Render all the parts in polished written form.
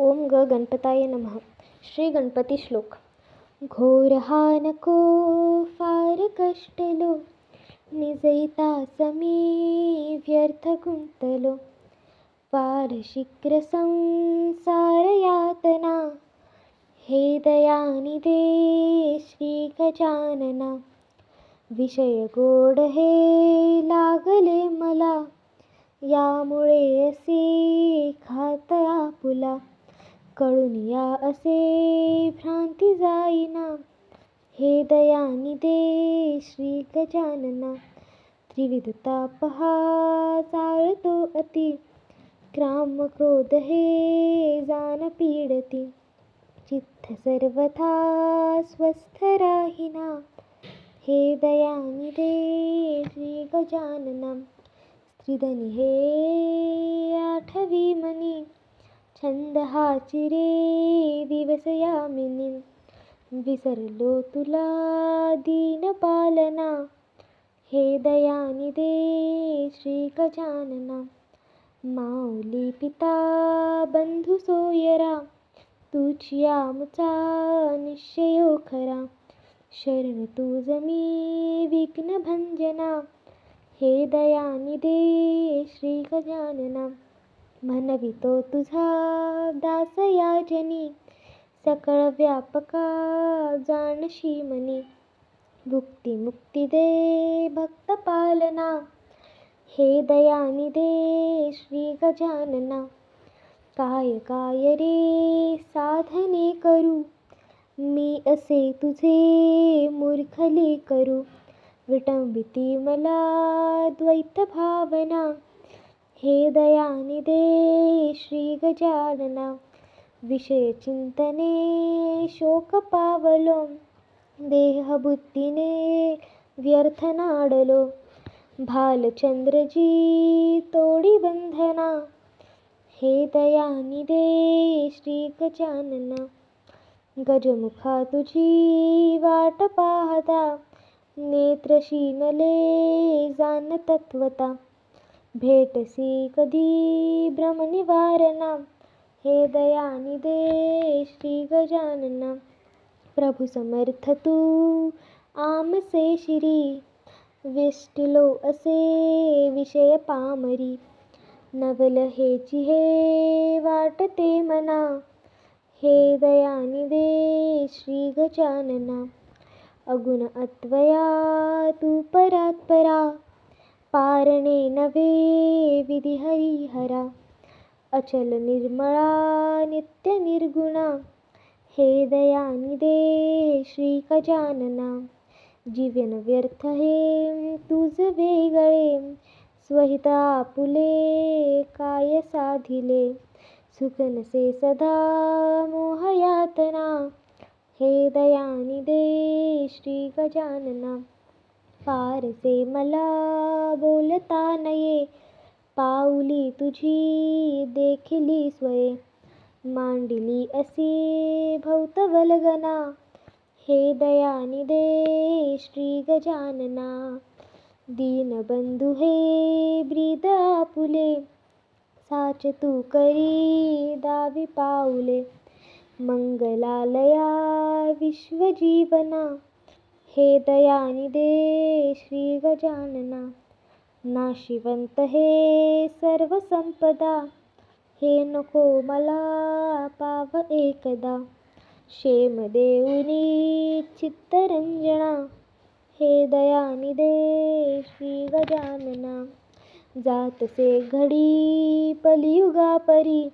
ओम ग गणपताय नमः. श्री गणपती श्लोक. घोर हा नको फार कष्टलो, निजैता समी व्यर्थ गुंतलो. फार शीघ्र संसार यातना, हे दयानी दे श्री गजानना. विषय गोड हे लागले मला, यामुळे असे घात आपुला. कळून या असे भ्रांती जाईना, हे दयानी दे श्री गजानना. त्रिविध ताप हा जाळतो अति, काम क्रोध हे जान पीडती. चित्त सर्वथा स्वस्थ राहिना, हे दयानी दे श्री गजानना. स्त्रीधनी हे आठवी मनी, छंद हा चिरे दिवस यामिनी. विसरलो तुला दीन पालना, हे दयानी दे श्री गजानना. माऊली पिता बंधू सोयरा, तुझी आमचा निश्चयो खरा. शरण तुझ मी विघ्न भंजना, हे दयानी दे श्री गजानना. म्हणवितो तुझा दास याचनी, सकळ व्यापका जाणशी मनी. भुक्ती मुक्ती दे भक्त पालना, हे दयानी दे श्री गजानना. काय काय रे साधने करू, मी असे तुझे मूर्खले करू. विटंबिती मला द्वैत भावना, हे दयानी दे श्री गजानना. विषय चिंतने शोक पावलो, देह बुद्धीने व्यर्थ नाडलो. भालचंद्रजी तोडी बंधना, हे दयानी दे श्री गजानना. गजमुखा तुझी वाट पाहता, नेत्र शीनले जान तत्वता. भेटसी कधी भ्रम निवारणा, हे दयानी दे श्री गजानना. प्रभू समर्थ तू आमचे शिरी, वेष्टिलो असे विषय पामरी. नवल हेची हे वाटते मना, हे दयानी दे श्री गजानना. अगुण अत्वया तू परात्परा, पारणे नवे विधी हरिहरा. अचल निर्मळा नित्य निर्गुणा, हे दयानी दे श्री गजानना. जीवन व्यर्थ हे तुझ वेगळे, स्वहित आपुले काय साधिले. सुख नसे सदा मोह यातना, हे दयानी दे श्री गजानना. फारसे मला बोलता नये, पाऊली तुझी देखिली स्वये. मांडिली असी भोवतवल्गना, हे दयानी दे श्री गजानना. दीनबंधू हे ब्रीद आपुले, साच तू करी दावी पाऊले. मंगलालया विश्वजीवना, हे दयानी दे श्री गजानना. नाशिवंत हे सर्व संपदा, हे नको मला पाव एकदा. क्षेम देऊनी चित्तरंजना, हे दयानी दे श्री गजानना. जातसे घडी पलियुगा परी,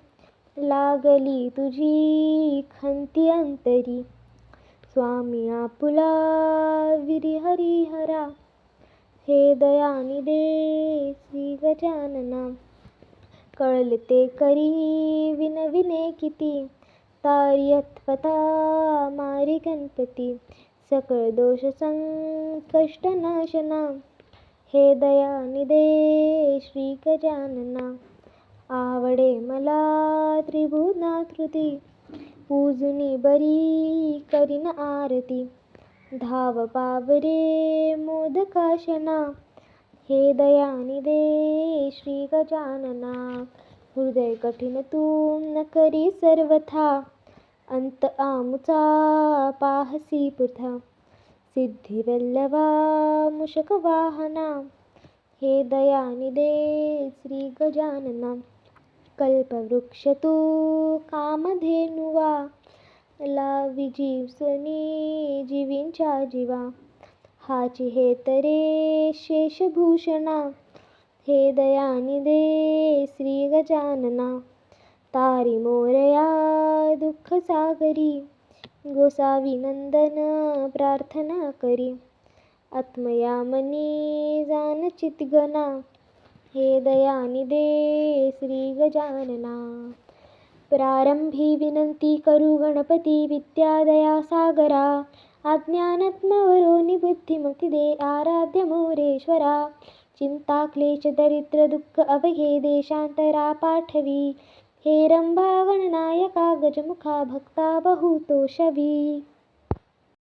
लागली तुझी खंती अंतरी. स्वामी आपुला विरी हरिहरा, हे दयानी दे श्री गजानना. कळले करी विनविने किती, तारी अत्वता मारी गणपती. सकळ दोष संकष्ट नाशना, हे दयानी दे श्री गजानना. आवडे मला त्रिभुवनाकृती, पूजुनी बरी करीन आरती. धाव पावरे मोदकाशना, हे दयानी दे श्री गजानना. हृदय कठीण तू न करी सर्वथा, अंत आमुचा पाहसी पृथा. सिद्धिवल्लभा मूषक वाहना, हे दयानिधे श्री गजानना. कल्पवृक्ष तू कामधेनुवा, लावी जीवसनी जीवींच्या जीवा. हाची हे तरे शेषभूषणा, हे दयानिधे श्री गजानना. तारी मोरया दुःख सागरी, गोसावी नंदन प्रार्थना करी. आत्मया मनी जान चितगना, हे दयानिधे श्री गजानना. प्रारंभी विनंती करू गणपती, विद्या दया सागरा. अज्ञानात्मवरोनी बुद्धिमती दे, आराध्य मोरेश्वरा. चिंता क्लेश दरिद्र दुःख अवघे, देशांतरा पाठवी. हे रंभा गणनायका, गजमुखा भक्ता बहुतोषवी.